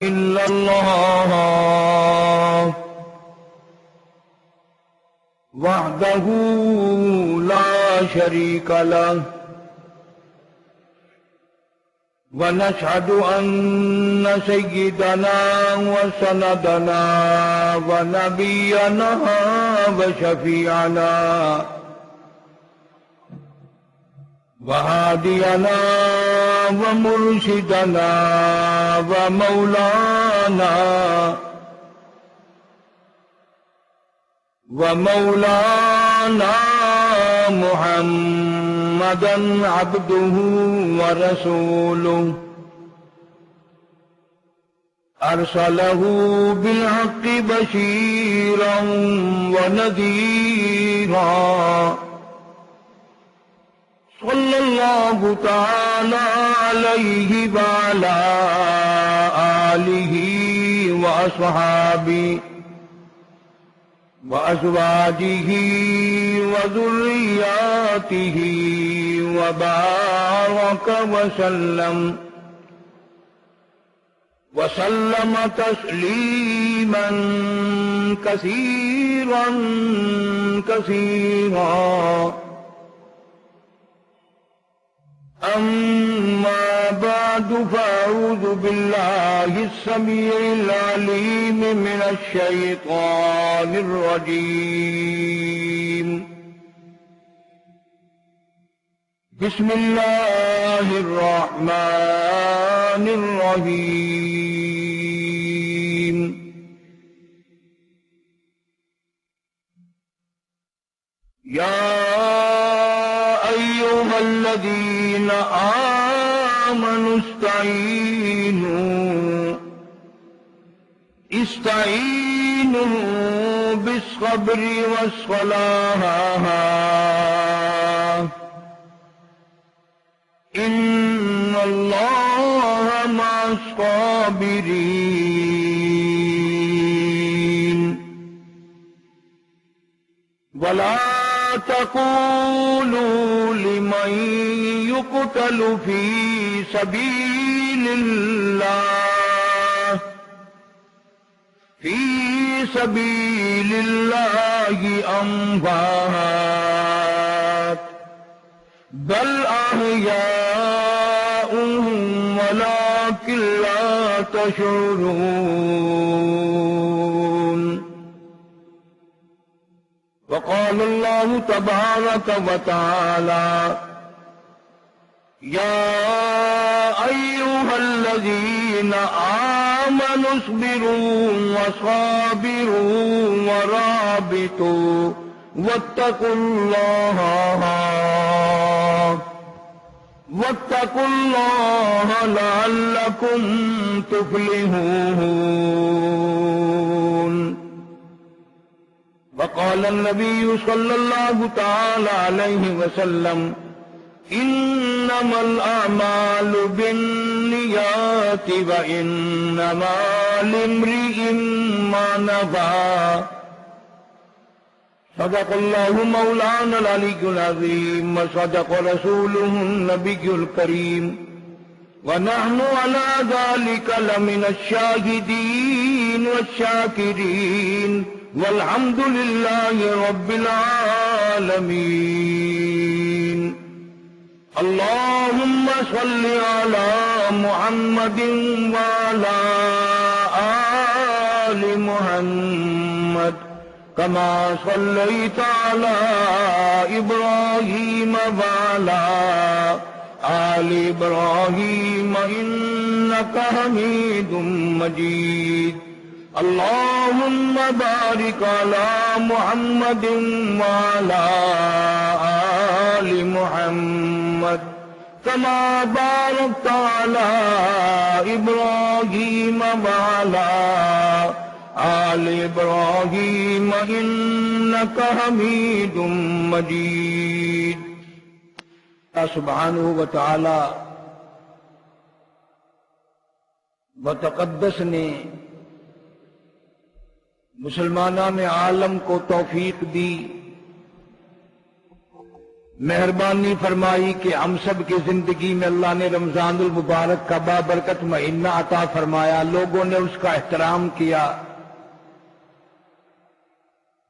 إلا الله وحده لا شريك له ونشهد أن سيدنا وسندنا ونبينا وشفيعنا وهادينا ومرشدنا ومولانا محمدا عبده ورسوله أرسله بالحق بشيرا ونذيرا صلى الله تعالى عليه وعلى آله وأصحابه وأزواجه وذرياته وبارك وسلم تسليما كثيرا كثيرا. أما بعد فأعوذ بالله السميع العليم من الشيطان الرجيم. بسم الله الرحمن الرحيم. يا أيها الذين آمنوا استعينوا بالصبر والصلاة إن الله مع الصابرين. ولا تقولوا لمن يقتل في سبيل الله أموات بل أحياء ولكن لا تشعرون. وقال الله تبارك وتعالى: يا أيها الذين آمنوا اصبروا وصابروا ورابطوا واتقوا الله لعلكم تفلحون. وقال النبي صلى الله تعالى عليه وسلم: إنما الأعمال بالنيات وإنما لامرئ ما نوى. صدق الله مولانا العلي العظيم وصدق رسوله النبي الكريم ونحن على ذلك لمن الشاهدين والشاكرين والحمد لله رب العالمين. اللهم صل على محمد وعلى آل محمد كما صليت على إبراهيم وعلى آل إبراهيم إنك حميد مجيد. اللهم بارك على محمد وعلى آل محمد كما باركت على إبراهيم وعلى آل إبراهيم إنك حميد مجيد. سبحانہ وتعالی وتقدس نے مسلمانان عالم کو توفیق دی مہربانی فرمائی کہ ہم سب کی زندگی میں اللہ نے رمضان المبارک کا بابرکت مہینہ عطا فرمایا، لوگوں نے اس کا احترام کیا،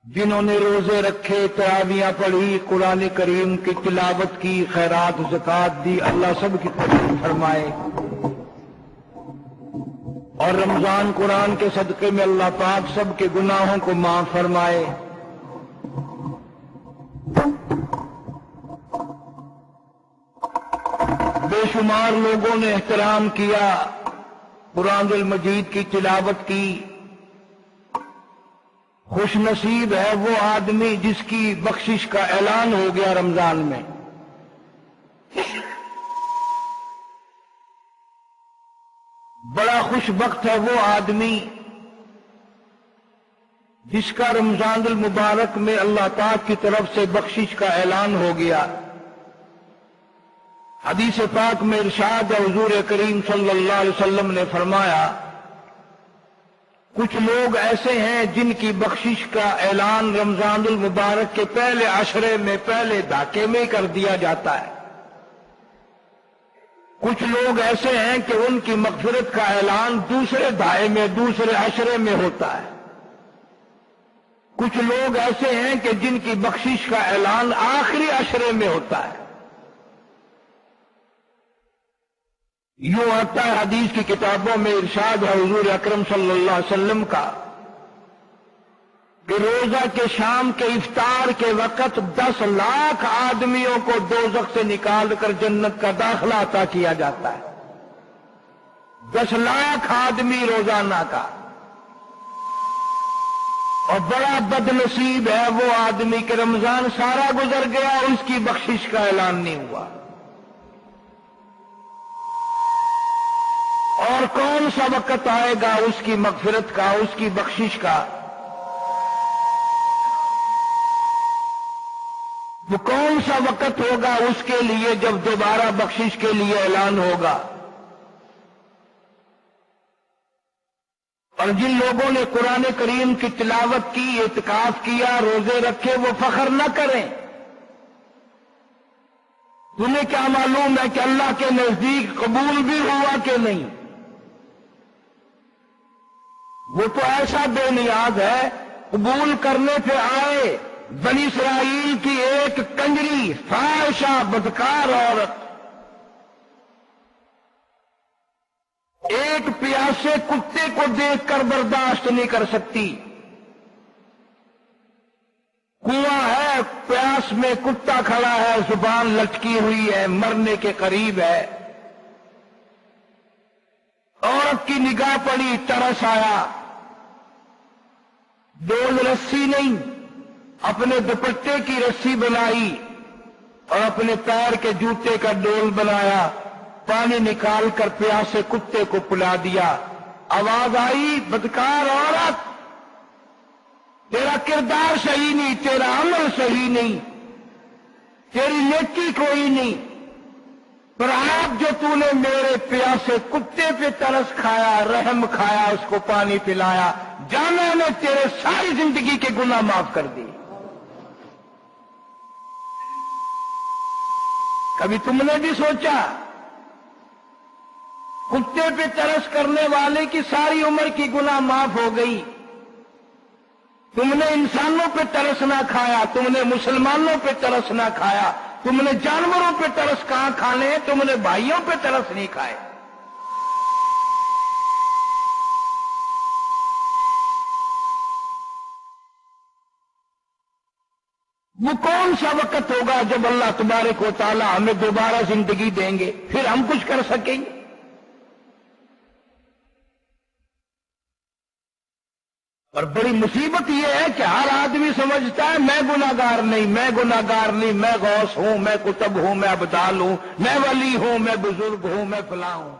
جنہوں نے روزے رکھے، تراویحیں پڑھی، قرآن کریم کی تلاوت کی، خیرات زکوٰۃ دی، اللہ سب کی قبول فرمائے، اور رمضان قرآن کے صدقے میں اللہ پاک سب کے گناہوں کو معاف فرمائے۔ بے شمار لوگوں نے احترام کیا، قرآن المجید کی تلاوت کی۔ خوش نصیب ہے وہ آدمی جس کی بخشش کا اعلان ہو گیا رمضان میں۔ بڑا خوش بخت ہے وہ آدمی جس کا رمضان المبارک میں اللہ تعالی کی طرف سے بخشش کا اعلان ہو گیا۔ حدیث پاک میں ارشاد ہے، حضور کریم صلی اللہ علیہ وسلم نے فرمایا، کچھ لوگ ایسے ہیں جن کی بخشش کا اعلان رمضان المبارک کے پہلے عشرے میں، پہلے دھاکے میں کر دیا جاتا ہے۔ کچھ لوگ ایسے ہیں کہ ان کی مغفرت کا اعلان دوسرے دھائے میں، دوسرے عشرے میں ہوتا ہے۔ کچھ لوگ ایسے ہیں کہ جن کی بخشش کا اعلان آخری عشرے میں ہوتا ہے۔ یوں آتا ہے حدیث کی کتابوں میں، ارشاد ہے حضور اکرم صلی اللہ علیہ وسلم کا کہ روزہ کے شام کے افطار کے وقت 10 لاکھ آدمیوں کو دوزخ سے نکال کر جنت کا داخلہ عطا کیا جاتا ہے۔ 10 لاکھ آدمی روزانہ کا۔ اور بڑا بد نصیب ہے وہ آدمی کہ رمضان سارا گزر گیا اور اس کی بخشش کا اعلان نہیں ہوا۔ اور کون سا وقت آئے گا اس کی مغفرت کا، اس کی بخشش کا؟ وہ کون سا وقت ہوگا اس کے لیے جب دوبارہ بخشش کے لیے اعلان ہوگا؟ اور جن لوگوں نے قرآن کریم کی تلاوت کی، اعتکاف کیا، روزے رکھے، وہ فخر نہ کریں۔ تمہیں کیا معلوم ہے کہ اللہ کے نزدیک قبول بھی ہوا کہ نہیں؟ وہ تو ایسا بے نیاز ہے، قبول کرنے پہ آئے بنی اسرائیل کی ایک کنجری، فاحشہ، بدکار عورت ایک پیاسے کتے کو دیکھ کر برداشت نہیں کر سکتی۔ کنواں ہے، پیاس میں کتا کھڑا ہے، زبان لٹکی ہوئی ہے، مرنے کے قریب ہے۔ عورت کی نگاہ پڑی، ترس آیا، ڈول رسی نہیں، اپنے دوپٹے کی رسی بنائی اور اپنے پیر کے جوتے کا ڈول بنایا، پانی نکال کر پیاسے کتے کو پلا دیا۔ آواز آئی، بدکار عورت، تیرا کردار صحیح نہیں، تیرا عمل صحیح نہیں، تیری نیکی کوئی نہیں، پر آج جو تو نے میرے پیاسے کتے پہ ترس کھایا، رحم کھایا، اس کو پانی پلایا، جانا نے تیرے ساری زندگی کے گناہ معاف کر دی۔ کبھی تم نے بھی سوچا کتے پہ ترس کرنے والے کی ساری عمر کی گناہ معاف ہو گئی؟ تم نے انسانوں پہ ترس نہ کھایا، تم نے مسلمانوں پہ ترس نہ کھایا، تم نے جانوروں پہ ترس کہاں کھانے ہیں، تم نے بھائیوں پہ ترس نہیں کھائے۔ وہ کون سا وقت ہوگا جب اللہ تبارک و تعالی ہمیں دوبارہ زندگی دیں گے، پھر ہم کچھ کر سکیں گے؟ اور بڑی مصیبت یہ ہے کہ ہر آدمی سمجھتا ہے میں گناہگار نہیں، میں گناہگار نہیں، میں غوث ہوں، میں کتب ہوں، میں ابدال ہوں، میں ولی ہوں، میں بزرگ ہوں، میں فلاں ہوں۔